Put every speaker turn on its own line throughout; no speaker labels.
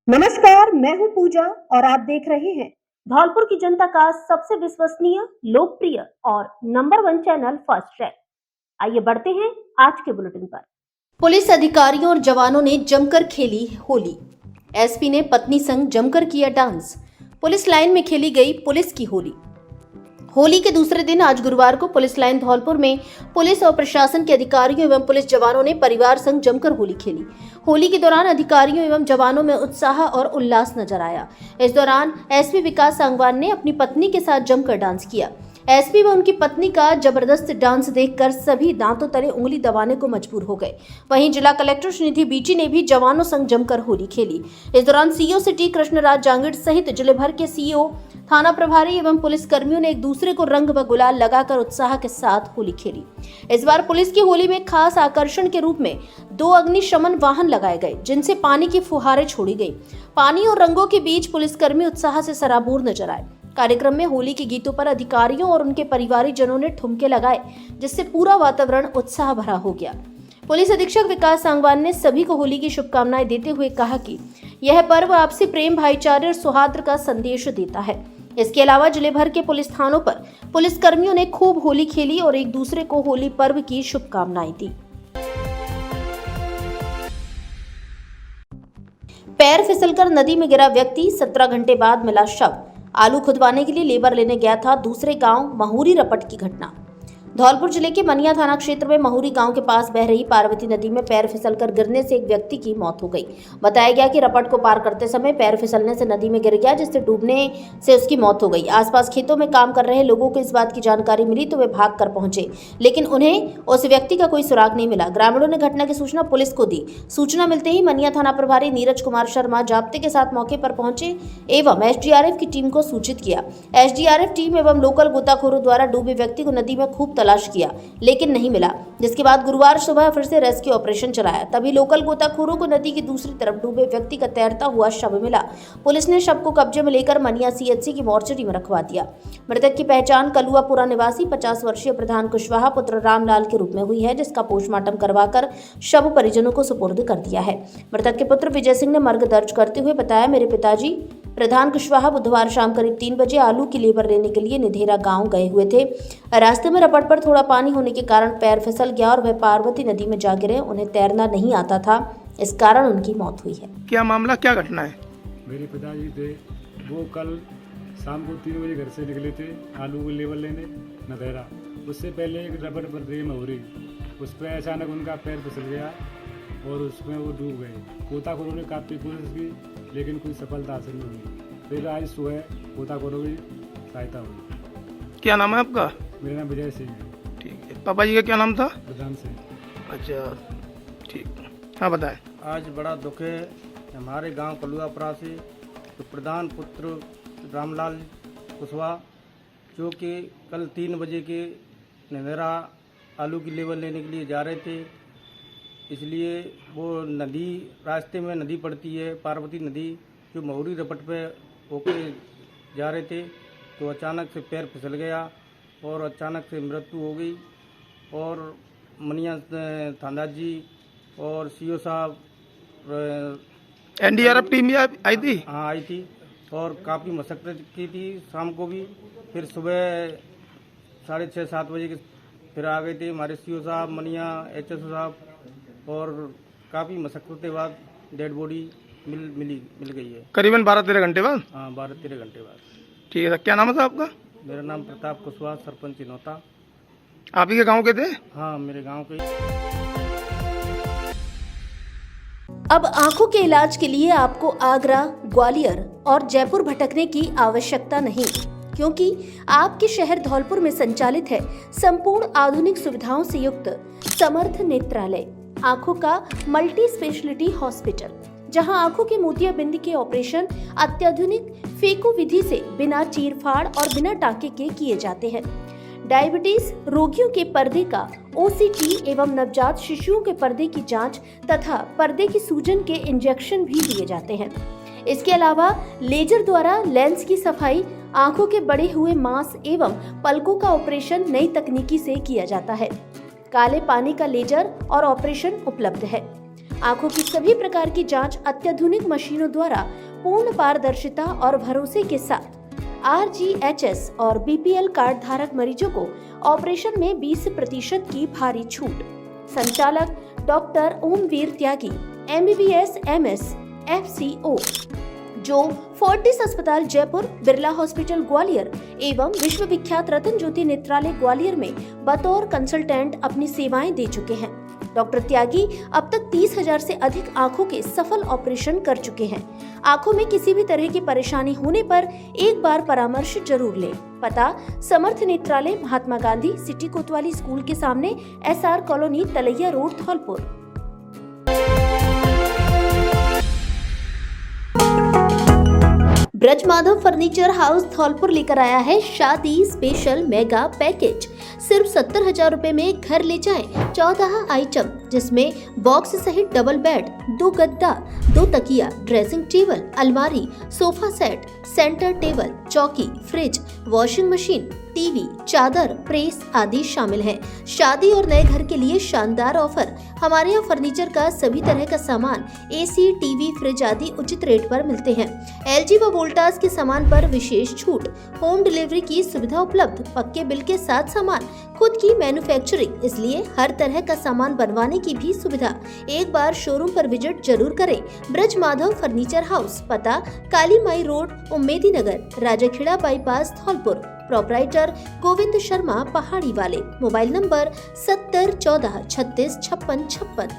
नमस्कार, मैं हूं पूजा और आप देख रहे हैं धौलपुर की जनता का सबसे विश्वसनीय, लोकप्रिय और नंबर 1 चैनल फर्स्ट ट्रैक। आइए बढ़ते हैं आज के बुलेटिन पर।
पुलिस अधिकारियों और जवानों ने जमकर खेली होली। एसपी ने पत्नी संग जमकर किया डांस। पुलिस लाइन में खेली गई पुलिस की होली। होली के दूसरे दिन आज गुरुवार को पुलिस लाइन धौलपुर में पुलिस और प्रशासन के अधिकारियों एवं पुलिस जवानों ने परिवार संग जमकर होली खेली। होली के दौरान अधिकारियों एवं जवानों में उत्साह और उल्लास नजर आया। इस दौरान एसपी विकास सांगवान ने अपनी पत्नी के साथ जमकर डांस किया। एसपी व उनकी पत्नी का जबरदस्त डांस देखकर सभी दांतों तले उंगली दबाने को मजबूर हो गए। वहीं जिला कलेक्टर श्रीनिधि बीटी ने भी जवानों संग जमकर होली खेली। इस दौरान सीओ सिटी कृष्णराज जांगिड़ सहित जिले भर के सीओ, थाना प्रभारी एवं पुलिस कर्मियों ने एक दूसरे को रंग व गुलाल लगाकर उत्साह के साथ होली खेली। इस बार पुलिस की होली में खास आकर्षण के रूप में 2 अग्निशमन वाहन लगाए गए, जिनसे पानी की फुहारें छोड़ी गई। पानी और रंगों के बीच पुलिसकर्मी उत्साह से सराबोर नजर आए। कार्यक्रम में होली के गीतों पर अधिकारियों और उनके परिवारीजनों ने ठुमके लगाए, जिससे पूरा वातावरण उत्साह भरा हो गया। पुलिस अधीक्षक विकास सांगवान ने सभी को होली की शुभकामनाएं देते हुए कहा कि यह पर्व आपसी प्रेम, भाईचारे और सौहार्द का संदेश देता है। इसके अलावा जिले भर के पुलिस थानों पर पुलिस कर्मियों ने खूब होली खेली और एक दूसरे को होली पर्व की शुभकामनाएं दी। पैर फिसलकर नदी में गिरा व्यक्ति, 17 घंटे बाद मिला शव। आलू खुदवाने के लिए लेबर लेने गया था दूसरे गांव महुरी रपट की घटना। धौलपुर जिले के मनिया थाना क्षेत्र में महुरी गांव के पास बह रही पार्वती नदी में पैर फिसलकर गिरने से एक व्यक्ति की मौत हो गई। बताया गया कि रपट को पार करते समय पैर फिसलने से नदी में गिर गया, जिससे डूबने से उसकी मौत हो गई। आसपास खेतों में काम कर रहे लोगों को इस बात की जानकारी मिली तो वे भाग कर पहुंचे, लेकिन उन्हें उस व्यक्ति का कोई सुराग नहीं मिला। ग्रामीणों ने घटना की सूचना पुलिस को दी। सूचना मिलते ही मनिया थाना प्रभारी नीरज कुमार शर्मा जाब्ते के साथ मौके पर पहुंचे एवं एसडीआरएफ की टीम को सूचित किया। एसडीआरएफ टीम एवं लोकल गोताखोरों द्वारा डूबे व्यक्ति को नदी में खूब तलाश किया, लेकिन नहीं मिला। जिसके बाद गुरुवार सुबह फिर से रेस्क्यू ऑपरेशन चलाया। तभी लोकल गोताखोरों को नदी की दूसरी तरफ डूबे व्यक्ति का तैरता हुआ शव मिला। पुलिस ने शव को कब्जे में लेकर मनिया सीएचसी की मोर्चरी में रखवा दिया। मृतक की पहचान कलुआपुरा निवासी 50 वर्षीय प्रधान कुशवाहा पुत्र रामलाल के रूप में हुई है, जिसका पोस्टमार्टम करवाकर शव परिजनों को सुपुर्द कर दिया है। मृतक के पुत्र विजय सिंह ने मर्ग दर्ज करते हुए बताया, मेरे पिताजी प्रधान कुशवाहा बुधवार शाम करीब 3 बजे आलू की लेबर लेने के लिए निधेरा गांव गए हुए थे। रास्ते में रपट पर थोड़ा पानी होने के कारण पैर फिसल गया और वह पार्वती नदी में जा गिरे। उन्हें तैरना नहीं आता था, इस कारण उनकी मौत हुई है।
क्या मामला, क्या घटना है?
मेरे पिताजी थे, वो कल शाम को 3 बजे घर से निकले थे आलू की लेबर लेने नदेरा। उससे पहले एक रपट पर थे महुरी, उस पर अचानक उनका पैर फिसल गया और उसमें वो डूब गए। गोताखोरों ने काफ़ी कोशिश की, लेकिन कोई सफलता हासिल नहीं हुई। फिर आज सुबह गोताखोरों की सहायता हुई।
क्या नाम है आपका?
मेरा नाम विजय सिंह है।
ठीक है। पापा जी का क्या नाम था?
प्रधान सिंह।
अच्छा, ठीक। हाँ, बताएं।
आज बड़ा दुख है हमारे गांव कलुआपुरा से तो प्रधान पुत्र रामलाल कुशवाहा, जो कि कल 3 बजे के निधेरा आलू की लेबर लेने के लिए जा रहे थे। इसलिए वो नदी, रास्ते में नदी पड़ती है पार्वती नदी, जो महुरी रपट पे होके जा रहे थे तो अचानक से पैर फिसल गया और अचानक से मृत्यु हो गई। और मनिया थाना जी और सीओ साहब,
एनडीआरएफ टीम भी आई थी?
हाँ आई थी और काफ़ी मशक्कत की थी शाम को भी। फिर सुबह 6:30-7 बजे के फिर आ गए थे हमारे सीओ साहब, मनिया एचएसओ साहब, और काफ़ी मशक्कत के बाद डेड बॉडी मिल गई है।
करीबन 12-13 घंटे बाद?
हाँ, 12-13 घंटे बाद।
ठीक है सर। क्या नाम है आपका?
मेरा नाम प्रताप कुशवाहा, सरपंच चिनौता।
आप ही के गांव के थे?
हाँ, मेरे गांव के।
अब आंखों के इलाज के लिए आपको आगरा, ग्वालियर और जयपुर भटकने की आवश्यकता नहीं, क्योंकि आपके शहर धौलपुर में संचालित है संपूर्ण आधुनिक सुविधाओं से युक्त समर्थ नेत्रालय, आंखों का मल्टी स्पेशलिटी हॉस्पिटल, जहां आंखों के मोतियाबिंद के ऑपरेशन अत्याधुनिक फेको विधि से बिना चीरफाड़ और बिना टाके के किए जाते हैं। डायबिटीज रोगियों के पर्दे का ओसीटी एवं नवजात शिशुओं के पर्दे की जांच तथा पर्दे की सूजन के इंजेक्शन भी दिए जाते हैं। इसके अलावा लेजर द्वारा लेंस की सफाई, आंखों के बढ़े हुए मांस एवं पलकों का ऑपरेशन नई तकनीकी से किया जाता है। काले पानी का लेजर और ऑपरेशन उपलब्ध है। आंखों की सभी प्रकार की जांच अत्याधुनिक मशीनों द्वारा पूर्ण पारदर्शिता और भरोसे के साथ RGHS और BPL कार्ड धारक मरीजों को ऑपरेशन में 20% की भारी छूट। संचालक डॉक्टर ओमवीर त्यागी, MBBS MS FCO, जो फोर्टिस अस्पताल जयपुर, बिरला हॉस्पिटल ग्वालियर एवं विश्व विख्यात रतन ज्योति नेत्रालय ग्वालियर में बतौर कंसल्टेंट अपनी सेवाएं दे चुके हैं। डॉक्टर त्यागी अब तक 30,000 से अधिक आंखों के सफल ऑपरेशन कर चुके हैं। आंखों में किसी भी तरह की परेशानी होने पर एक बार परामर्श जरूर लें। पता: समर्थ नेत्रालय, महात्मा गांधी सिटी कोतवाली स्कूल के सामने, SR colony, Talaiya road, Dholpur. Braj Madhav furniture house Dholpur लेकर आया है शादी स्पेशल मेगा पैकेज। सिर्फ 70,000 रुपए में घर ले जाएं 14 आइटम, जिसमें बॉक्स सहित डबल बेड, 2 गद्दा, 2 तकिया, ड्रेसिंग टेबल, अलमारी, सोफा सेट, सेंटर टेबल, चौकी, फ्रिज, वॉशिंग मशीन, टीवी, चादर, प्रेस आदि शामिल हैं। शादी और नए घर के लिए शानदार ऑफर। हमारे यहाँ फर्नीचर का सभी तरह का सामान, AC, टीवी, फ्रिज आदि उचित रेट पर मिलते हैं। LG व वोल्टास के सामान पर विशेष छूट, होम डिलीवरी की सुविधा उपलब्ध, पक्के बिल के साथ सामान, खुद की मैन्युफैक्चरिंग, इसलिए हर तरह का सामान बनवाने की भी सुविधा। एक बार शोरूम पर विजिट जरूर करें। ब्रज माधव फर्नीचर हाउस, पता: काली माई रोड, उम्मेदी नगर, राजाखेड़ा बाईपास, धौलपुर। प्रोपराइटर गोविंद शर्मा, पहाड़ी वाले। Mobile number 70 14 36 56 56।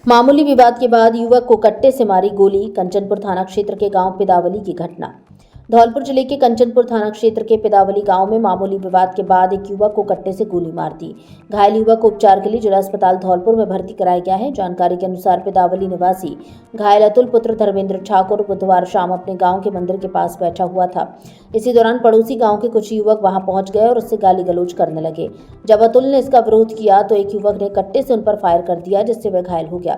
मामूली विवाद के बाद युवक को कट्टे से मारी गोली। कंचनपुर थाना क्षेत्र के गांव पिदावली की घटना। धौलपुर जिले के कंचनपुर थाना क्षेत्र के पिदावली गांव में मामूली विवाद के बाद एक युवक को कट्टे से गोली मार दी। घायल युवक को उपचार के लिए जिला अस्पताल धौलपुर में भर्ती कराया गया है। जानकारी के अनुसार पिदावली निवासी घायल अतुल पुत्र धर्मेंद्र ठाकुर बुधवार शाम अपने गांव के मंदिर के पास बैठा हुआ था। इसी दौरान पड़ोसी गांव के कुछ युवक वहां पहुंच गए और उससे गाली गलौज करने लगे। जब अतुल ने इसका विरोध किया तो एक युवक ने कट्टे से उन पर फायर कर दिया, जिससे वह घायल हो गया।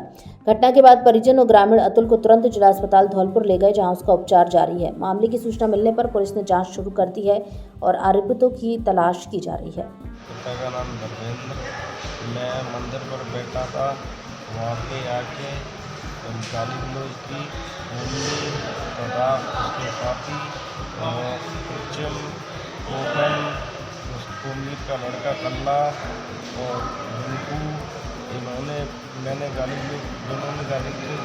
घटना के बाद परिजन और ग्रामीण अतुल को तुरंत जिला अस्पताल धौलपुर ले गए, जहां उसका उपचार जारी है। मामले की सूचना मिलने पर पुलिस ने जांच शुरू कर दी है और आरोपितों की तलाश की जा रही है।
पिता का नाम धर्मेंद्र। मैं मंदिर पर बैठा था, वहाँ पे आके गाली गलौज की, मुंडी तथा उसके साथी किचन ओपन, उसको मीर का लड़का कल्ला और रिंकू, मैंने गाली गलौज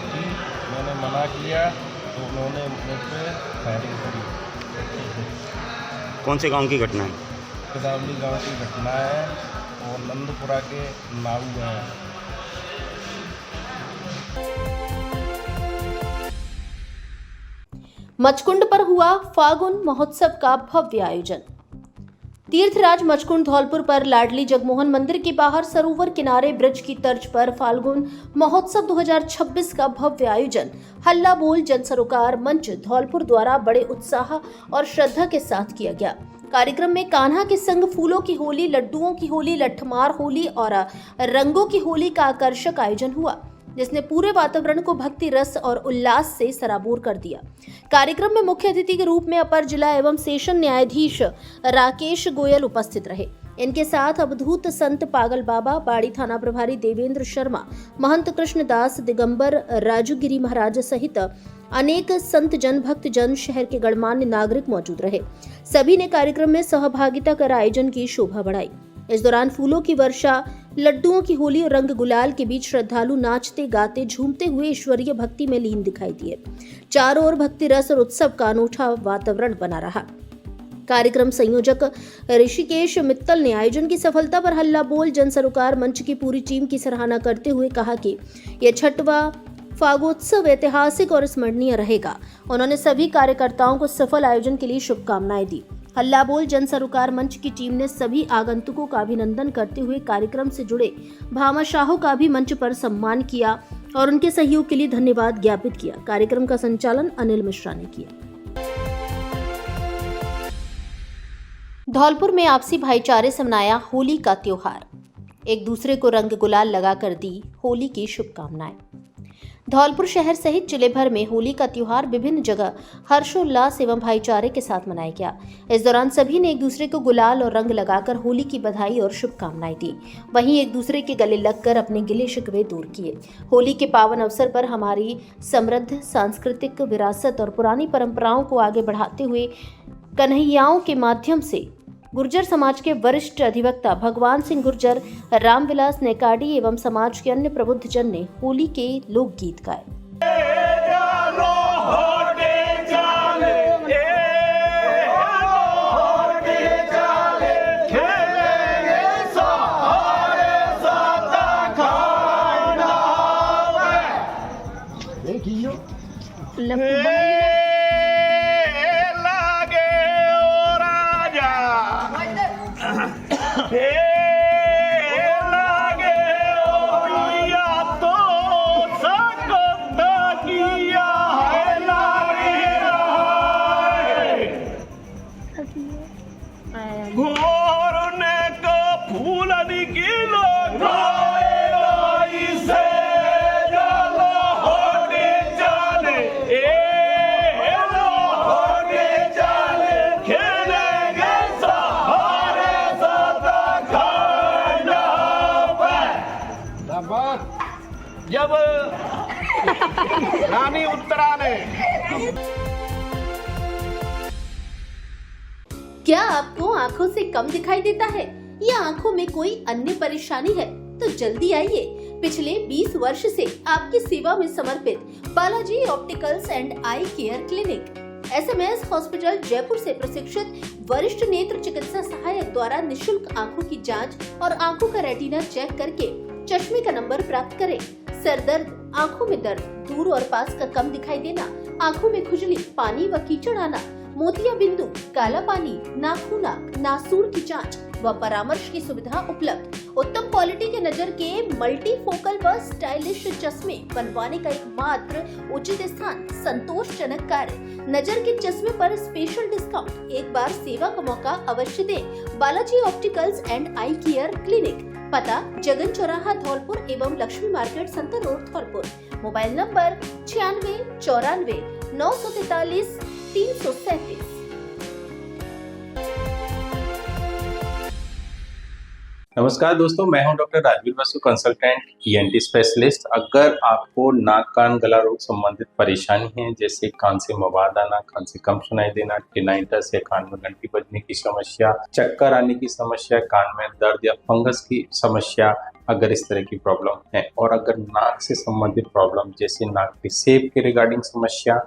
की। मैंने मना किया तो उन्होंने मुझ पर फायरिंग करी।
कौन से गांव की घटना है?
पिदावली गांव की घटना है और नंदपुरा के नाऊ है।
मचकुंड पर हुआ फागुन महोत्सव का भव्य आयोजन। तीर्थराज मचकुंड धौलपुर पर लाडली जगमोहन मंदिर के बाहर सरोवर किनारे ब्रिज की तर्ज पर फाल्गुन महोत्सव 2026 का भव्य आयोजन हल्ला बोल जन सरोकार मंच धौलपुर द्वारा बड़े उत्साह और श्रद्धा के साथ किया गया। कार्यक्रम में कान्हा के संग फूलों की होली, लड्डुओं की होली, लठमार होली और रंगों की होली का आकर्षक आयोजन हुआ, जिसने पूरे वातावरण को भक्ति रस और उल्लास से सराबोर कर दिया। कार्यक्रम में मुख्य अतिथि के रूप में अपर जिला एवं सेशन न्यायाधीश राकेश गोयल उपस्थित रहे। इनके साथ अवधूत संत पागल बाबा, बाड़ी थाना प्रभारी देवेंद्र शर्मा, महंत कृष्णदास, दिगंबर राजूगिरी महाराज सहित अनेक संत जन, भक्त जन, शहर के गणमान्य नागरिक मौजूद रहे। सभी ने कार्यक्रम में सहभागिता कर आयोजन की शोभा बढ़ाई। इस दौरान फूलों की वर्षा, लड्डुओं की होली और रंग गुलाल के बीच श्रद्धालु नाचते गाते झूमते हुए ईश्वरीय भक्ति में लीन दिखाई दिए। चारों ओर भक्ति रस और उत्सव का अनूठा वातावरण बना रहा। कार्यक्रम संयोजक ऋषिकेश मित्तल ने आयोजन की सफलता पर हल्ला बोल जन सरोकार मंच की पूरी टीम की सराहना करते हुए कहा कि यह 6वां फागोत्सव ऐतिहासिक और स्मरणीय रहेगा। उन्होंने सभी कार्यकर्ताओं को सफल आयोजन के लिए शुभकामनाएं दी। हल्ला बोल जन सरोकार मंच की टीम ने सभी आगंतुकों का अभिनंदन करते हुए कार्यक्रम से जुड़े भामाशाहों का भी मंच पर सम्मान किया और उनके सहयोग के लिए धन्यवाद ज्ञापित किया। कार्यक्रम का संचालन अनिल मिश्रा ने किया। धौलपुर में आपसी भाईचारे से मनाया होली का त्योहार। एक दूसरे को रंग गुलाल लगाकर दी होली की शुभकामनाएं। धौलपुर शहर सहित जिले भर में होली का त्योहार विभिन्न जगह हर्षोल्लास एवं भाईचारे के साथ मनाया गया। इस दौरान सभी ने एक दूसरे को गुलाल और रंग लगाकर होली की बधाई और शुभकामनाएं दी। वहीं एक दूसरे के गले लगकर अपने गिले शिकवे दूर किए। होली के पावन अवसर पर हमारी समृद्ध सांस्कृतिक विरासत और पुरानी परंपराओं को आगे बढ़ाते हुए कन्हैयाओं के माध्यम से गुर्जर समाज के वरिष्ठ अधिवक्ता भगवान सिंह गुर्जर, रामविलास नेकाडी एवं समाज के अन्य प्रबुद्ध जन ने होली के लोकगीत गाए।
जब रानी उत्तरा ने
क्या आपको आंखों से कम दिखाई देता है या आंखों में कोई अन्य परेशानी है तो जल्दी आइए। पिछले 20 वर्ष से आपकी सेवा में समर्पित Balaji opticals and eye care clinic SMS hospital Jaipur से प्रशिक्षित वरिष्ठ नेत्र चिकित्सा सहायक द्वारा निशुल्क आंखों की जांच और आंखों का रेटिना चेक करके चश्मे का नंबर प्राप्त करें। सर दर्द, आंखों में दर्द, दूर और पास का कम दिखाई देना, आंखों में खुजली, पानी व कीचड़ आना, मोतिया बिंदु, काला पानी, नाखूना, नासूर की जांच व परामर्श की सुविधा उपलब्ध। उत्तम क्वालिटी के नजर के मल्टी फोकल व स्टाइलिश चश्मे बनवाने का एकमात्र उचित स्थान, संतोषजनक कार्य, नजर के चश्मे पर स्पेशल डिस्काउंट। एक बार सेवा का मौका अवश्य दें। Balaji opticals and eye care clinic, पता जगन चौराहा धौलपुर एवं Lakshmi market Santar road Dholpur. Mobile number 96 94 943 337।
नमस्कार दोस्तों, मैं हूं doctor Rajveer Basu, consultant ENT specialist. अगर आपको नाक कान गला रोग संबंधित परेशानी है, जैसे कान से मवाद आना, कान से कम सुनाई देना, टिनाइटस या कान में घंटी बजने की समस्या, चक्कर आने की समस्या, कान में दर्द या फंगस की समस्या, अगर इस तरह की प्रॉब्लम है, और अगर नाक से संबंधित प्रॉब्लम जैसे नाक के शेप के रिगार्डिंग समस्या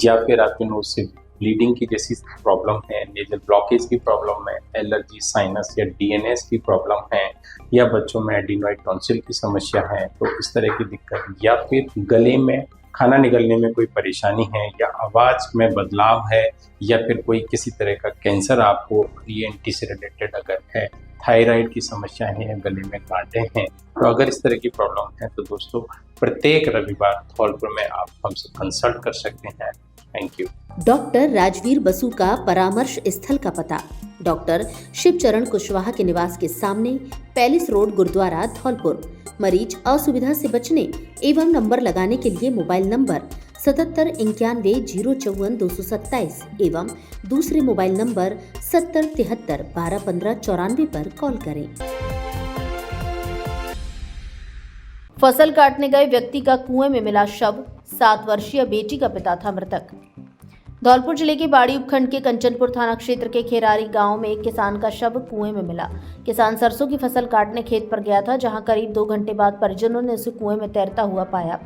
या फिर आपके नोज से ब्लीडिंग की जैसी प्रॉब्लम है, नेजल ब्लॉकेज की प्रॉब्लम है, एलर्जी, साइनस या DNS की प्रॉब्लम है, या बच्चों में एडिनोइड टॉन्सिल की समस्या है, तो इस तरह की दिक्कत, या फिर गले में खाना निगलने में कोई परेशानी है, या आवाज़ में बदलाव है, या फिर कोई किसी तरह का कैंसर आपको ENT से रिलेटेड अगर है, थायराइड की समस्या है, गले में कांटे हैं, तो अगर इस तरह की प्रॉब्लम है तो दोस्तों प्रत्येक रविवार धौलपुर में आप हमसे कंसल्ट कर सकते हैं। Thank you.
Doctor Rajveer Basu का परामर्श स्थल का पता डॉक्टर शिवचरण कुशवाहा के निवास के सामने, पैलेस रोड, गुरुद्वारा, धौलपुर। मरीज असुविधा से बचने एवं नंबर लगाने के लिए मोबाइल नंबर 77 91 054 227 एवं दूसरे मोबाइल नंबर 70 73 12 15 94 पर कॉल करें। फसल काटने गए व्यक्ति का कुएं में मिला शव, 7 वर्षीय बेटी का पिता था मृतक। धौलपुर जिले के बाड़ी उपखंड के कंचनपुर थाना क्षेत्र के खेरारी गांव में एक किसान का शव कुएं में मिला। किसान सरसों की फसल काटने खेत पर गया था, जहां करीब 2 घंटे बाद परिजनों ने उसे कुएं में तैरता हुआ पाया।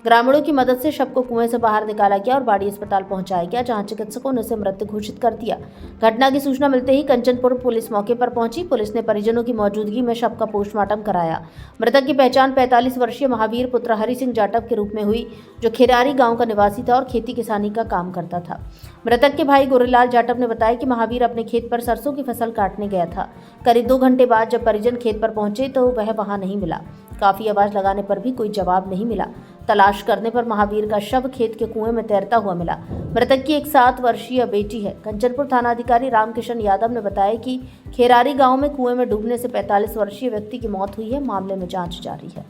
ग्रामीणों की मदद से शव को कुएं से बाहर निकाला गया और बाड़ी अस्पताल पहुंचाया गया, जहां चिकित्सकों ने उसे मृत घोषित कर दिया। घटना की सूचना मिलते ही कंचनपुर पुलिस मौके पर पहुंची। पुलिस ने परिजनों की मौजूदगी में शव का पोस्टमार्टम कराया। मृतक की पहचान 45 वर्षीय महावीर पुत्र हरि सिंह जाटव के रूप में हुई, जो खेरारी गाँव का निवासी था और खेती किसानी का काम करता था। मृतक के भाई गोरेलाल जाटव ने बताया कि महावीर अपने खेत पर सरसों की फसल काटने गया था। करीब 2 घंटे बाद जब परिजन खेत पर पहुंचे तो वह वहां नहीं मिला। काफी आवाज लगाने पर भी कोई जवाब नहीं मिला। तलाश करने पर महावीर का शव खेत के कुएं में तैरता हुआ मिला। मृतक की एक 7 वर्षीय बेटी है। कंचनपुर थानाधिकारी रामकिशन यादव ने बताया कि खेरारी गाँव में कुएं में डूबने से 45 वर्षीय व्यक्ति की मौत हुई है। मामले में जाँच जारी है।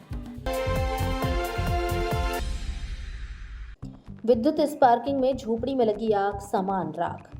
विद्युत स्पार्किंग में झोपड़ी में लगी आग, सामान राख।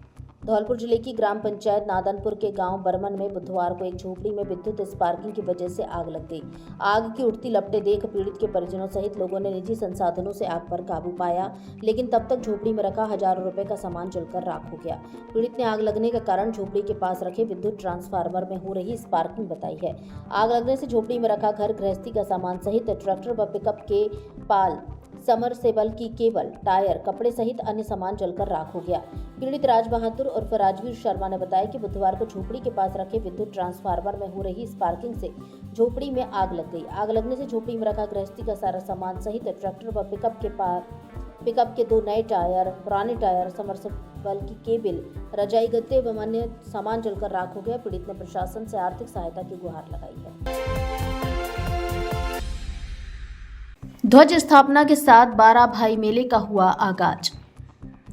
धौलपुर जिले की ग्राम पंचायत नादनपुर के गांव बरमन में बुधवार को एक झोपड़ी में विद्युत स्पार्किंग की वजह से आग लग गई। आग की उठती लपटें देख पीड़ित के परिजनों सहित लोगों ने निजी संसाधनों से आग पर काबू पाया, लेकिन तब तक झोपड़ी में रखा हजारों रुपए का सामान जलकर राख हो गया। पीड़ित ने आग लगने का कारण झोपड़ी के पास रखे विद्युत ट्रांसफार्मर में हो रही स्पार्किंग बताई है। आग लगने से झोपड़ी में रखा घर गृहस्थी का सामान सहित ट्रैक्टर व पिकअप के पाल, समरसेबल की केबल, टायर, कपड़े सहित अन्य सामान जलकर राख हो गया। पीड़ित राज बहादुर उर्फ राजवीर शर्मा ने बताया कि बुधवार को झोपड़ी के पास रखे विद्युत ट्रांसफार्मर में हो रही स्पार्किंग से झोपड़ी में आग लग गई। आग लगने से झोपड़ी में रखा गृहस्थी का सारा सामान सहित ट्रैक्टर व पिकअप के 2 नए टायर, पुराने टायर, समरसेबल की केबल, रजाई गद्दे व अन्य सामान जलकर राख हो गया। पीड़ित ने प्रशासन से आर्थिक सहायता की गुहार लगाई है। ध्वज स्थापना के साथ 12 भाई मेले का हुआ आगाज।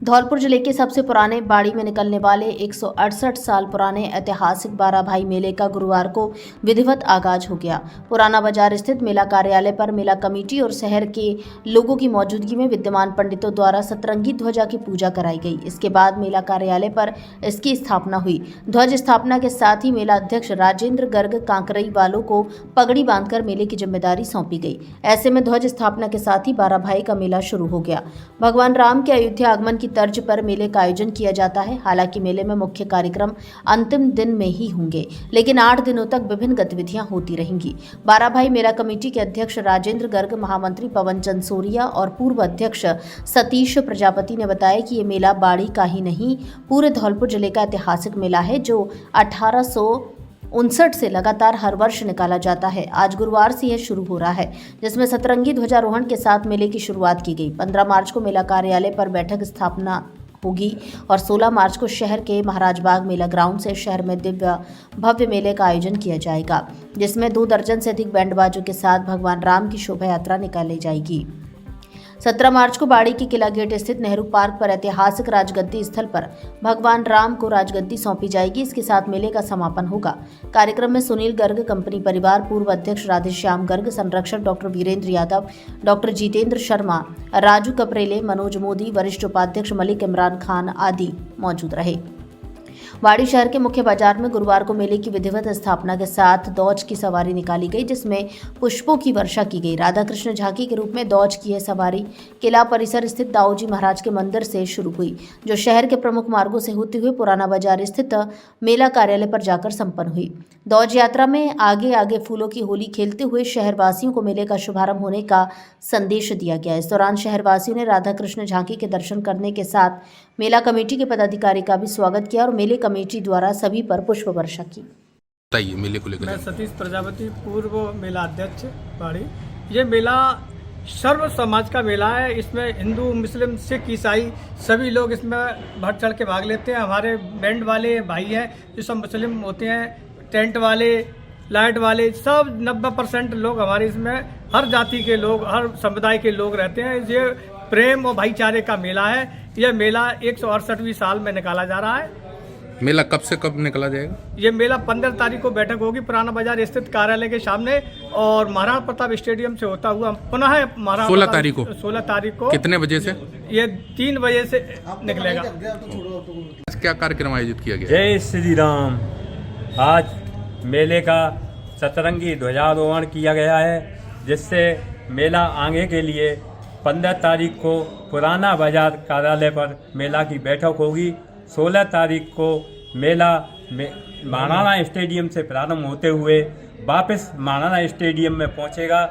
धौलपुर जिले के सबसे पुराने बाड़ी में निकलने वाले 168 साल पुराने ऐतिहासिक 12 भाई मेले का गुरुवार को विधिवत आगाज हो गया। पुराना बाजार स्थित मेला कार्यालय पर मेला कमेटी और शहर के लोगों की मौजूदगी में विद्यमान पंडितों द्वारा सतरंगी ध्वजा की पूजा कराई गई। इसके बाद मेला कार्यालय पर इसकी स्थापना हुई। ध्वज स्थापना के साथ ही मेला अध्यक्ष राजेंद्र गर्ग कांकरई वालों को पगड़ी बांधकर मेले की जिम्मेदारी सौंपी गई। ऐसे में ध्वज स्थापना के साथ ही 12 भाई का मेला शुरू हो गया। भगवान राम के अयोध्या आगमन की तर्ज पर मेले का आयोजन किया जाता है। हालांकि मेले में मुख्य कार्यक्रम अंतिम दिन में ही होंगे, लेकिन 8 दिनों तक विभिन्न गतिविधियां होती रहेंगी। 12 भाई मेला कमेटी के अध्यक्ष राजेंद्र गर्ग, महामंत्री पवन चंदसोरिया और पूर्व अध्यक्ष सतीश प्रजापति ने बताया कि ये मेला बाड़ी का ही नहीं, पूरे धौलपुर जिले का ऐतिहासिक मेला है जो 1859 से लगातार हर वर्ष निकाला जाता है। आज गुरुवार से यह शुरू हो रहा है, जिसमें सतरंगी ध्वजारोहण के साथ मेले की शुरुआत की गई। 15 मार्च को मेला कार्यालय पर बैठक स्थापना होगी और 16 मार्च को शहर के महाराज बाग मेला ग्राउंड से शहर में दिव्य भव्य मेले का आयोजन किया जाएगा, जिसमें 2 दर्जन से अधिक बैंड बाजों के साथ भगवान राम की शोभा यात्रा निकाली जाएगी। 17 मार्च को बाड़ी के किला गेट स्थित नेहरू पार्क पर ऐतिहासिक राजगद्दी स्थल पर भगवान राम को राजगद्दी सौंपी जाएगी। इसके साथ मेले का समापन होगा। कार्यक्रम में सुनील गर्ग, कंपनी परिवार, पूर्व अध्यक्ष राधेश्याम गर्ग, संरक्षक डॉक्टर वीरेंद्र यादव, डॉक्टर जितेंद्र शर्मा, राजू कपरेले, मनोज मोदी, वरिष्ठ उपाध्यक्ष मलिक इमरान खान आदि मौजूद रहे। बाड़ी शहर के मुख्य बाजार में गुरुवार को मेले की विधिवत स्थापना के साथ दौज की सवारी निकाली गई, जिसमें पुष्पों की वर्षा की गई। राधा कृष्ण झांकी के रूप में दौज की यह सवारी किला परिसर स्थित दाऊजी महाराज के मंदिर से शुरू हुई, जो शहर के प्रमुख मार्गों से होते हुए पुराना बाजार स्थित मेला कार्यालय पर जाकर संपन्न हुई। दौज यात्रा में आगे आगे फूलों की होली खेलते हुए शहरवासियों को मेले का शुभारंभ होने का संदेश दिया गया। इस दौरान शहरवासियों ने राधा कृष्ण झांकी के दर्शन करने के साथ मेला कमेटी के पदाधिकारी का भी स्वागत किया और मेले कमेटी द्वारा सभी पर पुष्प वर्षा की।
बताइए मेले को लेकर।
मैं सतीश प्रजापति, पूर्व मेला अध्यक्ष बाड़ी। ये मेला सर्व समाज का मेला है। इसमें हिंदू, मुस्लिम, सिख, ईसाई सभी लोग इसमें बढ़ चढ़ के भाग लेते हैं। हमारे बैंड वाले भाई हैं जो सब मुस्लिम होते हैं, टेंट वाले, लाइट वाले, सब 90% लोग हमारे इसमें हर जाति के लोग, हर समुदाय के लोग रहते हैं। ये प्रेम और भाईचारे का मेला है। यह मेला 168वीं साल में निकाला जा रहा है।
मेला कब से कब निकला जाएगा?
ये मेला 15 तारीख को बैठक होगी पुराना बाजार स्थित कार्यालय के सामने और महाराणा प्रताप स्टेडियम से होता हुआ पुनः 16 तारीख को
कितने बजे से?
ये 3 बजे से निकलेगा।
क्या कार्यक्रम आयोजित किया गया?
जय श्री राम। आज मेले का सतरंगी ध्वजारोहण किया गया है, जिससे मेला आगे के लिए 15 तारीख को पुराना बाजार कार्यालय पर मेला की बैठक होगी। 16 तारीख को मेला महाराणा स्टेडियम से प्रारंभ होते हुए वापस महाराणा स्टेडियम में पहुंचेगा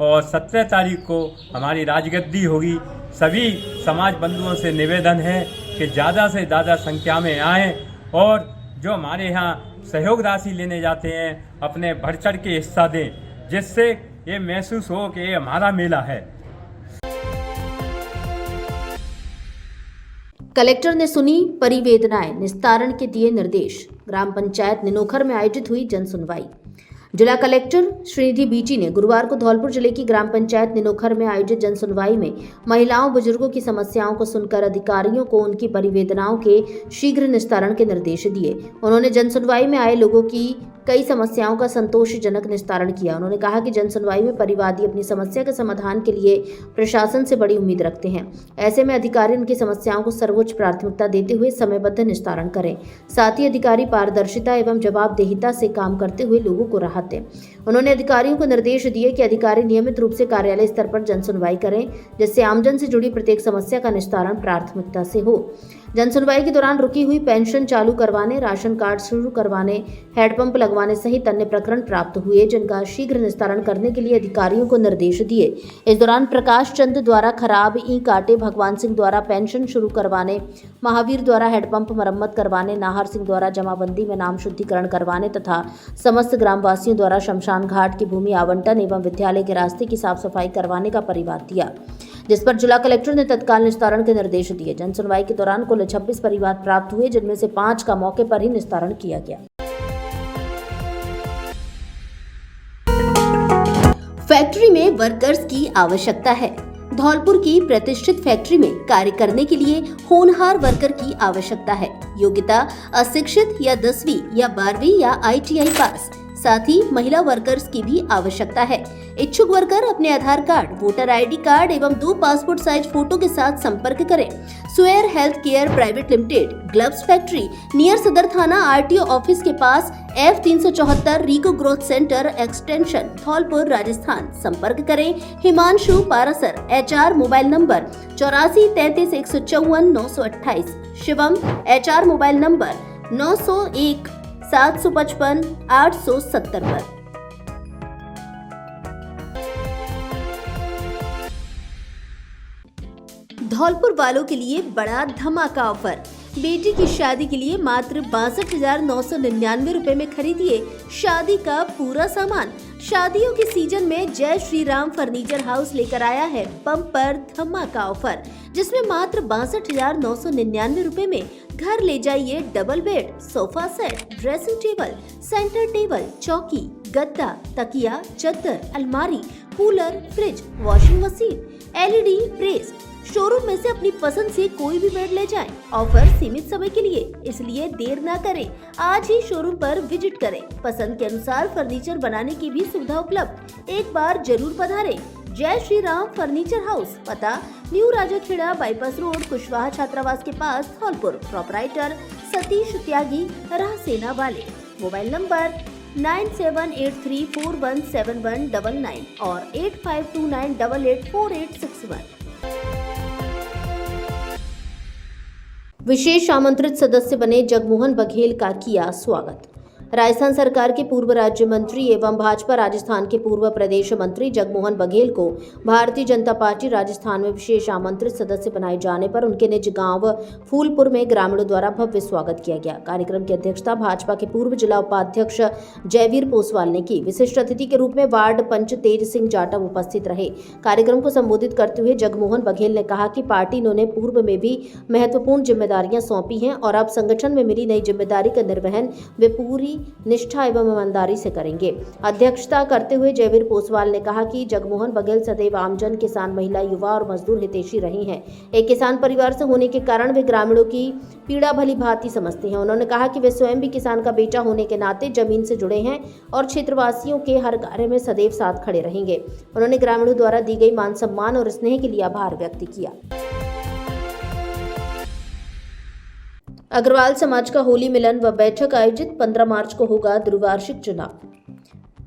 और 17 तारीख को हमारी राजगद्दी होगी। सभी समाज बंधुओं से निवेदन है कि ज़्यादा से ज़्यादा संख्या में आएँ और जो हमारे यहाँ सहयोग राशि लेने जाते हैं अपने बढ़ चढ़ के हिस्सा दें, जिससे ये महसूस हो कि ये हमारा मेला है।
कलेक्टर ने सुनी परिवेदनाएं, निस्तारण के दिए निर्देश। ग्राम पंचायत निनोखर में आयोजित हुई जनसुनवाई। जिला कलेक्टर श्रीनिधि बीटी ने गुरुवार को धौलपुर जिले की ग्राम पंचायत निनोखर में आयोजित जनसुनवाई में महिलाओं बुजुर्गों की समस्याओं को सुनकर अधिकारियों को उनकी परिवेदनाओं के शीघ्र निस्तारण के निर्देश दिए। उन्होंने जनसुनवाई में आए लोगों की कई समस्याओं का संतोषजनक निस्तारण किया। उन्होंने कहा कि जन सुनवाई में परिवादी अपनी समस्या के समाधान के लिए प्रशासन से बड़ी उम्मीद रखते हैं। ऐसे में अधिकारी उनकी समस्याओं को सर्वोच्च प्राथमिकता देते हुए समयबद्ध निस्तारण करें। साथ ही अधिकारी पारदर्शिता एवं जवाबदेहिता से काम करते हुए लोगों को राहत दें। उन्होंने अधिकारियों को निर्देश दिए कि अधिकारी नियमित रूप से कार्यालय स्तर पर जन सुनवाई करें, जिससे आमजन से जुड़ी प्रत्येक समस्या का निस्तारण प्राथमिकता से हो। जन सुनवाई के दौरान रुकी हुई पेंशन चालू करवाने, राशन कार्ड शुरू करवाने, हैंडपंप लगवाने सहित अन्य प्रकरण प्राप्त हुए, जिनका शीघ्र निस्तारण करने के लिए अधिकारियों को निर्देश दिए। इस दौरान प्रकाश चंद द्वारा खराब ई काटे, भगवान सिंह द्वारा पेंशन शुरू करवाने, महावीर द्वारा हेडपंप मरम्मत करवाने, नाहर सिंह द्वारा जमाबंदी में नाम शुद्धिकरण करवाने तथा समस्त ग्रामवासियों द्वारा शमशान घाट की भूमि आवंटन एवं विद्यालय के रास्ते की साफ सफाई करवाने का परिवाद दिया, जिस पर जिला कलेक्टर ने तत्काल निस्तारण के निर्देश दिए। जन सुनवाई के दौरान कुल 26 परिवाद प्राप्त हुए, जिनमें से 5 का मौके पर ही निस्तारण किया गया।
फैक्ट्री में वर्कर्स की आवश्यकता है। धौलपुर की प्रतिष्ठित फैक्ट्री में कार्य करने के लिए होनहार वर्कर की आवश्यकता है। योग्यता अशिक्षित या 10वीं या 12वीं या ITI पास। साथ ही महिला वर्कर्स की भी आवश्यकता है। इच्छुक वर्कर अपने Aadhaar card, voter ID card एवं 2 पासपोर्ट साइज फोटो के साथ संपर्क करें। स्वेयर health care private limited, gloves factory, near Sadar थाना RTO ऑफिस के पास, F374 RIICO growth centre extension, Dholpur, Rajasthan. संपर्क करें Himanshu Parashar, HR mobile number 84 33 154 928, Shivam HR mobile number 901 755 870 पर। धौलपुर वालों के लिए बड़ा धमाका ऑफर। बेटी की शादी के लिए मात्र 62,999 रुपए में खरीदिए शादी का पूरा सामान। शादियों के सीजन में जय श्री राम फर्नीचर हाउस लेकर आया है बम्पर धमाका ऑफर, जिसमें मात्र 62,999 रुपए में घर ले जाइए double bed, sofa set, dressing table, centre table, चौकी, गद्दा, तकिया, चद्दर, अलमारी, cooler, fridge, washing machine, LED press. Showroom में से अपनी पसंद से कोई भी बेड ले जाएं। ऑफर सीमित समय के लिए, इसलिए देर ना करें, आज ही शोरूम पर विजिट करें। पसंद के अनुसार फर्नीचर बनाने की भी सुविधा उपलब्ध। एक बार जरूर पधारें। जय श्री राम फर्नीचर हाउस, पता new Rajakhera bypass road, Kushwaha छात्रावास के पास, धौलपुर। प्रोपराइटर सतीश त्यागी, राहसेना वाले। मोबाइल नंबर 9783417199 और 8529884861। विशेष आमंत्रित सदस्य बने जगमोहन बघेल का किया स्वागत। राजस्थान सरकार के पूर्व राज्य मंत्री एवं भाजपा राजस्थान के पूर्व प्रदेश मंत्री जगमोहन बघेल को भारतीय जनता पार्टी राजस्थान में विशेष आमंत्रित सदस्य बनाए जाने पर उनके निज गांव फूलपुर में ग्रामीणों द्वारा भव्य स्वागत किया गया। कार्यक्रम की अध्यक्षता भाजपा के पूर्व जिला उपाध्यक्ष जयवीर पोसवाल ने की। विशिष्ट अतिथि के रूप में वार्ड पंच तेज सिंह जाटव उपस्थित रहे। कार्यक्रम को संबोधित करते हुए जगमोहन बघेल ने कहा कि पार्टी ने उन्हें पूर्व में भी महत्वपूर्ण जिम्मेदारियां सौंपी हैं और अब संगठन में मिली नई जिम्मेदारी का निर्वहन वे पूरी निष्ठा एवं ईमानदारी से करेंगे। अध्यक्षता करते हुए जयवीर पोसवाल ने कहा कि जगमोहन बघेल सदैव आमजन, किसान, महिला, युवा और मजदूर हितैषी रही हैं। एक किसान परिवार से होने के कारण वे ग्रामीणों की पीड़ा भली भांति समझते हैं। उन्होंने कहा कि वे स्वयं भी किसान का बेटा होने के नाते जमीन से जुड़े हैं और क्षेत्रवासियों के हर कार्य में सदैव साथ खड़े रहेंगे। उन्होंने ग्रामीणों द्वारा दी गई मान सम्मान और स्नेह के लिए आभार व्यक्त किया। अग्रवाल समाज का होली मिलन व बैठक आयोजित। 15 मार्च को होगा द्विवार्षिक चुनाव।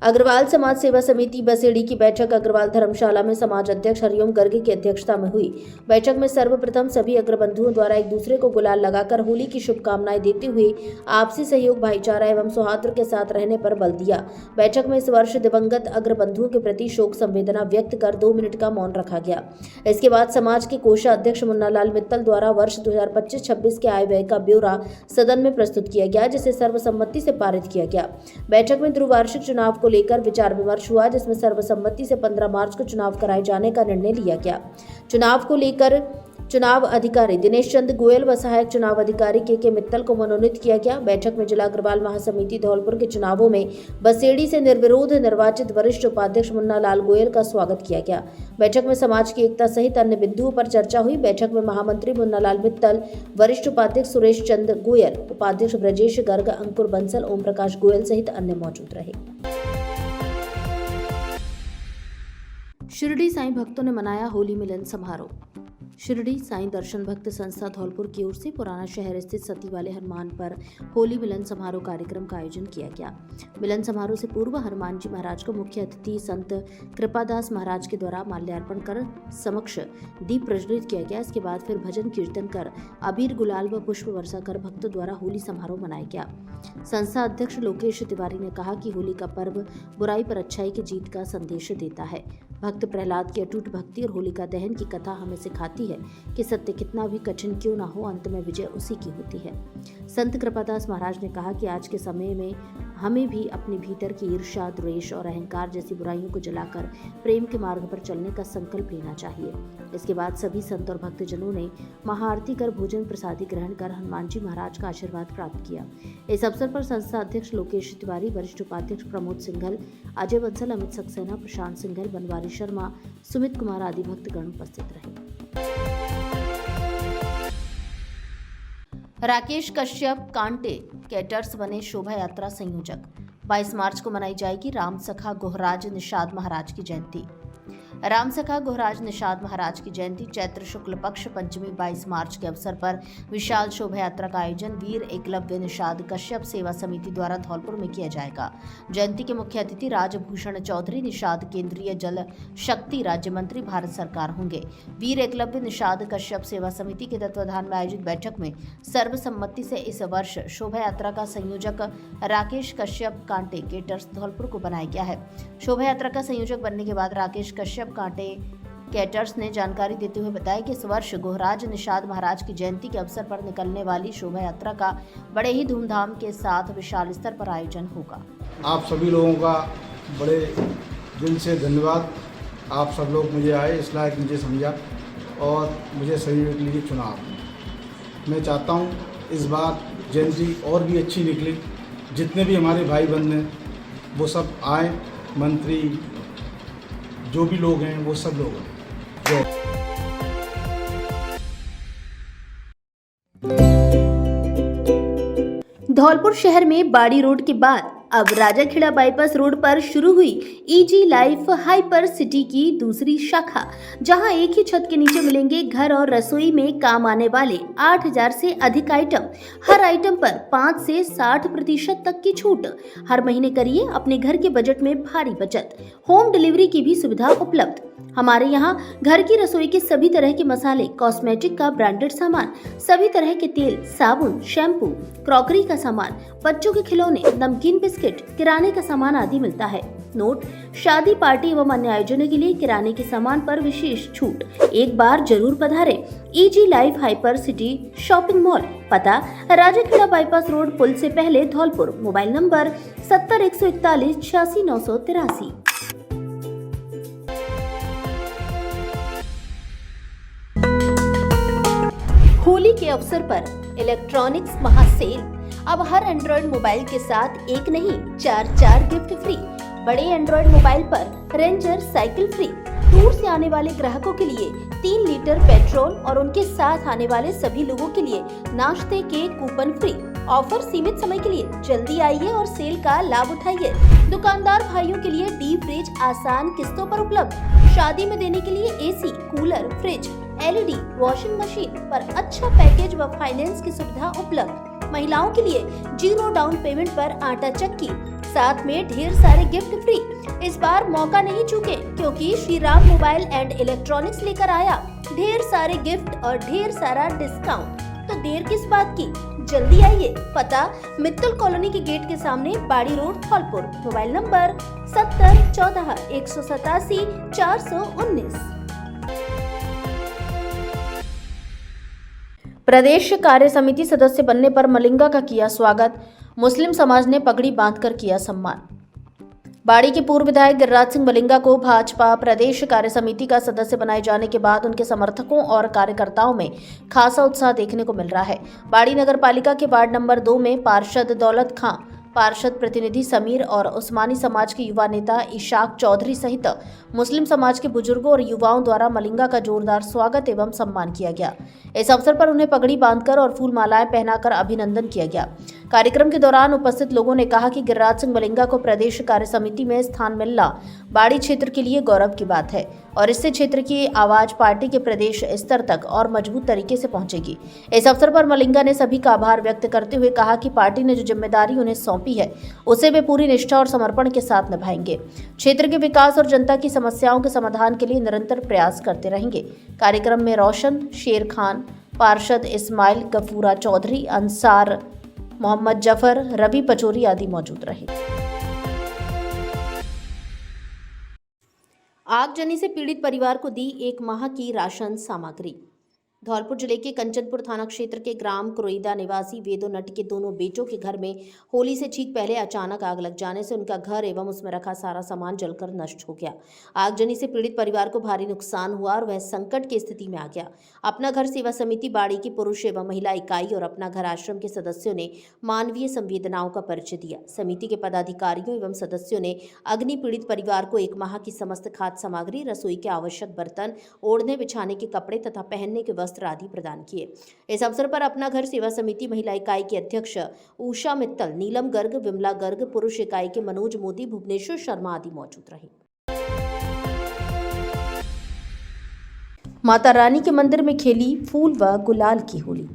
अग्रवाल समाज सेवा समिति बसेड़ी की बैठक अग्रवाल धर्मशाला में समाज अध्यक्ष हरिओम गर्ग की अध्यक्षता में हुई। बैठक में सर्वप्रथम सभी अग्रबंधुओं द्वारा एक दूसरे को गुलाल लगाकर होली की शुभकामनाएं देते हुए आपसी सहयोग, भाईचारा एवं सौहार्द के साथ रहने पर बल दिया। बैठक में इस वर्ष दिवंगत अग्रबंधुओं के प्रति शोक संवेदना व्यक्त कर 2 मिनट का मौन रखा गया। इसके बाद समाज के कोषाध्यक्ष मुन्नालाल मित्तल द्वारा वर्ष 2025-26 के आय व्यय का ब्यौरा सदन में प्रस्तुत किया गया, जिसे सर्वसम्मति से पारित किया गया। बैठक में द्विवार्षिक चुनाव को लेकर विचार विमर्श हुआ, जिसमें सर्वसम्मति से 15 मार्च को चुनाव कराए जाने का निर्णय लिया गया। चुनाव को लेकर चुनाव अधिकारी दिनेश चंद गोयल व सहायक चुनाव अधिकारी के मित्तल को मनोनीत किया गया। बैठक में जिला अग्रवाल महासमिति धौलपुर के चुनावों में बसेड़ी से निर्विरोध निर्वाचित वरिष्ठ उपाध्यक्ष मुन्ना लाल गोयल का स्वागत किया गया। बैठक में समाज की एकता सहित अन्य बिंदुओं पर चर्चा हुई। बैठक में महामंत्री मुन्ना लाल मित्तल, वरिष्ठ उपाध्यक्ष सुरेश चंद गोयल, उपाध्यक्ष ब्रजेश गर्ग, अंकुर बंसल, ओम प्रकाश गोयल सहित अन्य मौजूद रहे। शिरडी साईं भक्तों ने मनाया होली मिलन समारोह। शिरडी साईं दर्शन भक्त संस्था धौलपुर की ओर से पुराना शहर स्थित सती वाले हनुमान पर होली मिलन समारोह कार्यक्रम का आयोजन किया गया। मिलन समारोह से पूर्व हनुमान जी महाराज को मुख्य अतिथि संत कृपादास महाराज के द्वारा माल्यार्पण कर समक्ष दीप प्रज्वलित किया गया। इसके बाद फिर भजन कीर्तन कर अबीर गुलाल व पुष्प वर्षा कर भक्तों द्वारा होली समारोह मनाया गया। संस्था अध्यक्ष लोकेश तिवारी ने कहा कि होली का पर्व बुराई पर अच्छाई की जीत का संदेश देता है। भक्त प्रहलाद की अटूट भक्ति और होलिका दहन की कथा हमें सिखाती है कि सत्य कितना भी कठिन क्यों ना हो, अंत में विजय उसी की होती है। संत कृपादास महाराज ने कहा कि आज के समय में हमें भी अपने भीतर की ईर्ष्या, द्वेष और अहंकार जैसी बुराइयों को जलाकर प्रेम के मार्ग पर चलने का संकल्प लेना चाहिए। इसके बाद सभी संत और भक्तजनों ने महाआरती कर भोजन प्रसादी ग्रहण कर हनुमान जी महाराज का आशीर्वाद प्राप्त किया। इस अवसर पर संस्था अध्यक्ष लोकेश तिवारी, वरिष्ठ उपाध्यक्ष प्रमोद सिंघल, अजय बंसल, अमित सक्सेना, प्रशांत सिंघल, बनवारी शर्मा, सुमित कुमार आदि भक्तगण उपस्थित रहे। राकेश कश्यप कांटे कैटर्स बने शोभा यात्रा संयोजक। 22 मार्च को मनाई जाएगी राम सखा गोहराज निषाद महाराज की जयंती। राम सखा गोहराज निषाद महाराज की जयंती चैत्र शुक्ल पक्ष पंचमी 22 मार्च के अवसर पर विशाल शोभा यात्रा का आयोजन वीर एकलव्य निषाद कश्यप सेवा समिति द्वारा धौलपुर में किया जाएगा। जयंती के मुख्य अतिथि राजभूषण चौधरी निषाद केंद्रीय जल शक्ति राज्य मंत्री भारत सरकार होंगे। वीर एकलव्य निषाद कश्यप सेवा समिति के तत्वाधान में आयोजित बैठक में सर्वसम्मति से इस वर्ष शोभा यात्रा का संयोजक राकेश कश्यप कांटे केटर्स धौलपुर को बनाया गया है। शोभा यात्रा का संयोजक बनने के बाद राकेश कश्यप कांटे कैटर्स ने जानकारी देते हुए बताया कि इस वर्ष गोहराज निषाद महाराज की जयंती के अवसर पर निकलने वाली शोभा यात्रा का बड़े ही धूमधाम के साथ विशाल स्तर पर आयोजन होगा। आप
सभी लोगों का बड़े दिल से धन्यवाद। आप सब लोग मुझे आए, इस लायक मुझे समझा और मुझे सहयोग के लिए चुना। मैं चाहता हूँ इस बार जयंती और भी अच्छी निकली। जितने भी हमारे भाई बंधु हैं वो सब आए, मंत्री जो भी लोग हैं वो सब लोग हैं।
धौलपुर शहर में बाड़ी रोड के बाद अब राजाखेड़ा बाईपास रोड पर शुरू हुई ईजी लाइफ हाइपर सिटी की दूसरी शाखा, जहां एक ही छत के नीचे मिलेंगे घर और रसोई में काम आने वाले 8000 से अधिक आइटम। हर आइटम पर 5 से 60% तक की छूट। हर महीने करिए अपने घर के बजट में भारी बचत। होम डिलीवरी की भी सुविधा उपलब्ध। हमारे यहाँ घर की रसोई के सभी तरह के मसाले, कॉस्मेटिक का ब्रांडेड सामान, सभी तरह के तेल, साबुन, शैम्पू, क्रॉकरी का सामान, बच्चों के खिलौने, नमकीन बिस्किट, किराने का सामान आदि मिलता है। नोट: शादी, पार्टी एवं अन्य आयोजनों के लिए किराने के सामान पर विशेष छूट। एक बार जरूर पधारें easy life hyper city shopping mall. पता: राजाखेड़ा बाईपास रोड, पुल से पहले, धौलपुर। Mobile number 70 141 86 983। होली के अवसर पर इलेक्ट्रॉनिक्स महासेल। अब हर एंड्रॉइड मोबाइल के साथ एक नहीं 4 गिफ्ट फ्री। बड़े एंड्रॉइड मोबाइल पर रेंजर साइकिल फ्री। दूर से आने वाले ग्राहकों के लिए 3 लीटर पेट्रोल और उनके साथ आने वाले सभी लोगों के लिए नाश्ते के कूपन फ्री। ऑफर सीमित समय के लिए। जल्दी आइए और सेल का लाभ उठाइए। दुकानदार भाइयों के लिए डीप फ्रिज आसान किस्तों पर उपलब्ध। शादी में देने के लिए AC, cooler, fridge, LED, washing machine पर अच्छा पैकेज व फाइनेंस की सुविधा उपलब्ध। महिलाओं के लिए 0 डाउन पेमेंट पर आटा चक्की, साथ में ढेर सारे गिफ्ट फ्री। इस बार मौका नहीं चूके, क्योंकि Shri Ram mobile and electronics लेकर आया ढेर सारे गिफ्ट और ढेर सारा डिस्काउंट। तो देर किस बात की, जल्दी आइए। पता: मित्तल कॉलोनी के गेट के सामने, Bari road, Dholpur. Mobile number 70 14 187 419। प्रदेश कार्य समिति सदस्य बनने पर मलिंगा का किया स्वागत। मुस्लिम समाज ने पगड़ी बांधकर किया सम्मान।
बाड़ी के पूर्व विधायक गिरिराज सिंह मलिंगा को भाजपा प्रदेश कार्य समिति का सदस्य बनाए जाने के बाद उनके समर्थकों और कार्यकर्ताओं में खासा उत्साह देखने को मिल रहा है। बाड़ी नगर पालिका के वार्ड नंबर 2 में पार्षद दौलत खां, पार्षद प्रतिनिधि समीर और उस्मानी समाज के युवा नेता इशाक चौधरी सहित मुस्लिम समाज के बुजुर्गों और युवाओं द्वारा मलिंगा का जोरदार स्वागत एवं सम्मान किया गया। इस अवसर पर उन्हें पगड़ी बांधकर और फूल मालाएं पहनाकर अभिनंदन किया गया। कार्यक्रम के दौरान उपस्थित लोगों ने कहा कि गिरिराज सिंह मलिंगा को प्रदेश कार्य समिति में स्थान मिलना बाड़ी क्षेत्र के लिए गौरव की बात है और इससे क्षेत्र की आवाज पार्टी के प्रदेश स्तर तक और मजबूत तरीके से पहुंचेगी। इस अवसर पर मलिंगा ने सभी का आभार व्यक्त करते हुए कहा कि पार्टी ने जो जिम्मेदारी उन्हें सौंपी है उसे वे पूरी निष्ठा और समर्पण के साथ निभाएंगे। क्षेत्र के विकास और जनता की समस्याओं के समाधान के लिए निरंतर प्रयास करते रहेंगे। कार्यक्रम में रोशन, शेर खान, पार्षद इस्माइल, गफूरा चौधरी, अंसार, मोहम्मद जफर, रवि पचोरी आदि मौजूद रहे। आगजनी से पीड़ित परिवार को दी 1 माह की राशन सामग्री। धौलपुर जिले के कंचनपुर थाना क्षेत्र के ग्राम कुरैदा निवासी वेदो नट के दोनों बेटों के घर में होली से ठीक पहले अचानक आग लग जाने से उनका घर एवं उसमें रखा सारा सामान जलकर नष्ट हो गया। आगजनी से पीड़ित परिवार को भारी नुकसान हुआ और वह संकट की स्थिति में आ गया। अपना घर सेवा समिति बाड़ी की पुरुष एवं महिला इकाई और अपना घर आश्रम के सदस्यों ने मानवीय संवेदनाओं का परिचय दिया। समिति के पदाधिकारियों एवं सदस्यों ने अग्नि पीड़ित परिवार को 1 माह की समस्त खाद्य सामग्री, रसोई के आवश्यक बर्तन, ओढ़ने बिछाने के कपड़े तथा पहनने के वस्त्र आदि प्रदान किए। इस अवसर पर अपना घर सेवा समिति महिला इकाई की अध्यक्ष उषा मित्तल, नीलम गर्ग, विमला गर्ग, पुरुष इकाई के मनोज मोदी, भुवनेश्वर शर्मा आदि मौजूद रहे। माता रानी के मंदिर में खेली फूल व गुलाल की होली।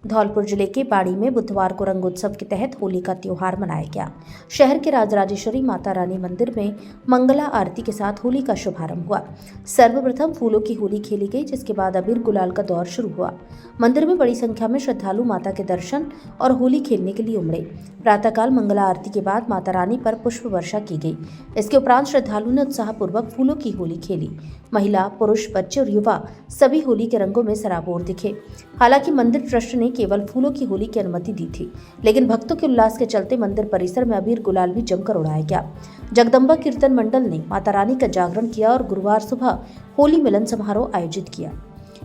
धौलपुर जिले के बाड़ी में बुधवार को रंगोत्सव के तहत होली का त्योहार मनाया गया। शहर के राजराजेश्वरी माता रानी मंदिर में मंगला आरती के साथ होली का शुभारंभ हुआ। सर्वप्रथम फूलों की होली खेली गई, जिसके बाद अबीर गुलाल का दौर शुरू हुआ। मंदिर में बड़ी संख्या में श्रद्धालु माता के दर्शन और होली खेलने के लिए उमड़े। प्रातःकाल मंगला आरती के बाद माता रानी पर पुष्प वर्षा की गई। इसके उपरांत श्रद्धालु ने उत्साहपूर्वक फूलों की होली खेली। महिला, पुरुष, बच्चे और युवा सभी होली के रंगों में सराबोर दिखे। हालांकि मंदिर ट्रस्ट ने केवल फूलों की होली की अनुमति दी थी, लेकिन भक्तों के उल्लास के चलते मंदिर परिसर में अबीर गुलाल भी जमकर उड़ाया गया। जगदम्बा कीर्तन मंडल ने माता रानी का जागरण किया और गुरुवार सुबह होली मिलन समारोह आयोजित किया।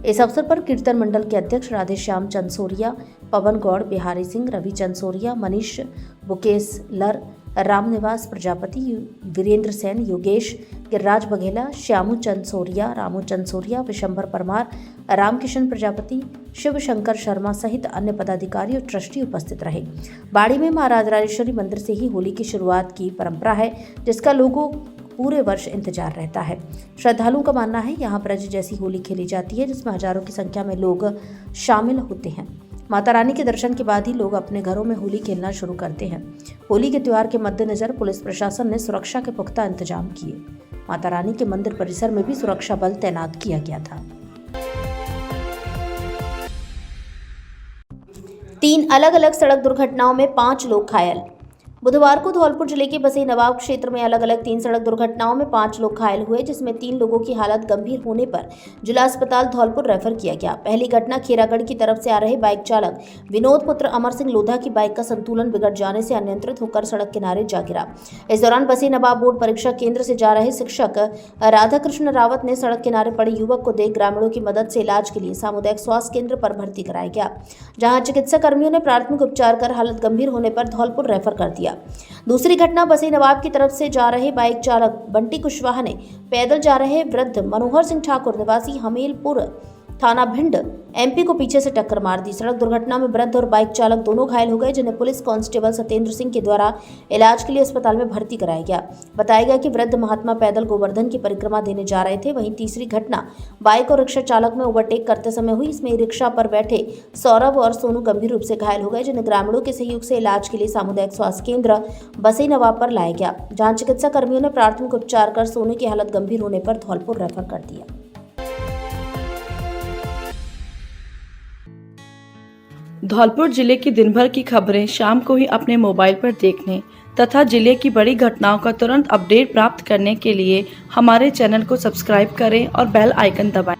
इस अवसर पर कीर्तन मंडल के अध्यक्ष राधेश्याम चंदसोरिया, पवन गौड़, बिहारी सिंह, रवि चंदसोरिया, मनीष बुकेश लर, रामनिवास प्रजापति, वीरेंद्र सेन, योगेश, गिरिराज बघेला, श्यामू चंदसोरिया, रामू चंदसोरिया, विशंभर परमार, रामकिशन प्रजापति, शिव शंकर शर्मा सहित अन्य पदाधिकारी और ट्रस्टी उपस्थित रहे। बाड़ी में मां राजराजेश्वरी मंदिर से ही होली की शुरुआत की परंपरा है, जिसका लोगों पूरे वर्ष इंतजार रहता है। श्रद्धालुओं का मानना है यहाँ ब्रज जैसी होली खेली जाती है, जिसमें हजारों की संख्या में लोग शामिल होते हैं। माता रानी के दर्शन के बाद ही लोग अपने घरों में होली खेलना शुरू करते हैं। होली के त्योहार के मद्देनजर पुलिस प्रशासन ने सुरक्षा के पुख्ता इंतजाम किए। माता रानी के मंदिर परिसर में भी सुरक्षा बल तैनात किया गया था। 3 अलग-अलग सड़क दुर्घटनाओं में 5 लोग घायल। बुधवार को धौलपुर जिले के बसई नवाब क्षेत्र में अलग अलग 3 सड़क दुर्घटनाओं में 5 लोग घायल हुए, जिसमें 3 लोगों की हालत गंभीर होने पर जिला अस्पताल धौलपुर रेफर किया गया। पहली घटना खेरागढ़ की तरफ से आ रहे बाइक चालक विनोद पुत्र अमर सिंह लोधा की बाइक का संतुलन बिगड़ जाने से अनियंत्रित होकर सड़क किनारे जा गिरा। इस दौरान बसई नवाब बोर्ड परीक्षा केंद्र से जा रहे शिक्षक राधाकृष्ण रावत ने सड़क किनारे पड़े युवक को देख ग्रामीणों की मदद से इलाज के लिए सामुदायिक स्वास्थ्य केंद्र पर भर्ती कराया गया, जहाँ चिकित्सा कर्मियों ने प्राथमिक उपचार कर हालत गंभीर होने पर धौलपुर रेफर कर दिया। दूसरी घटना बसई नवाब की तरफ से जा रहे बाइक चालक बंटी कुशवाहा ने पैदल जा रहे वृद्ध मनोहर सिंह ठाकुर निवासी हमीलपुर थाना भिंड एमपी को पीछे से टक्कर मार दी। सड़क दुर्घटना में वृद्ध और बाइक चालक दोनों घायल हो गए, जिन्हें पुलिस कांस्टेबल सत्येंद्र सिंह के द्वारा इलाज के लिए अस्पताल में भर्ती कराया गया। बताया गया कि वृद्ध महात्मा पैदल गोवर्धन की परिक्रमा देने जा रहे थे। वहीं तीसरी घटना बाइक और रिक्शा चालक में ओवरटेक करते समय हुई। इसमें रिक्शा पर बैठे सौरभ और सोनू गंभीर रूप से घायल हो गए, जिन्हें ग्रामीणों के सहयोग से इलाज के लिए सामुदायिक स्वास्थ्य केंद्र बसई नवाब पर लाया गया, जहाँ चिकित्सा कर्मियों ने प्राथमिक उपचार कर सोनू की हालत गंभीर होने पर धौलपुर रेफर कर दिया।
धौलपुर जिले की दिन भर की खबरें शाम को ही अपने मोबाइल पर देखने तथा जिले की बड़ी घटनाओं का तुरंत अपडेट प्राप्त करने के लिए हमारे चैनल को सब्सक्राइब करें और बेल आइकन दबाएं।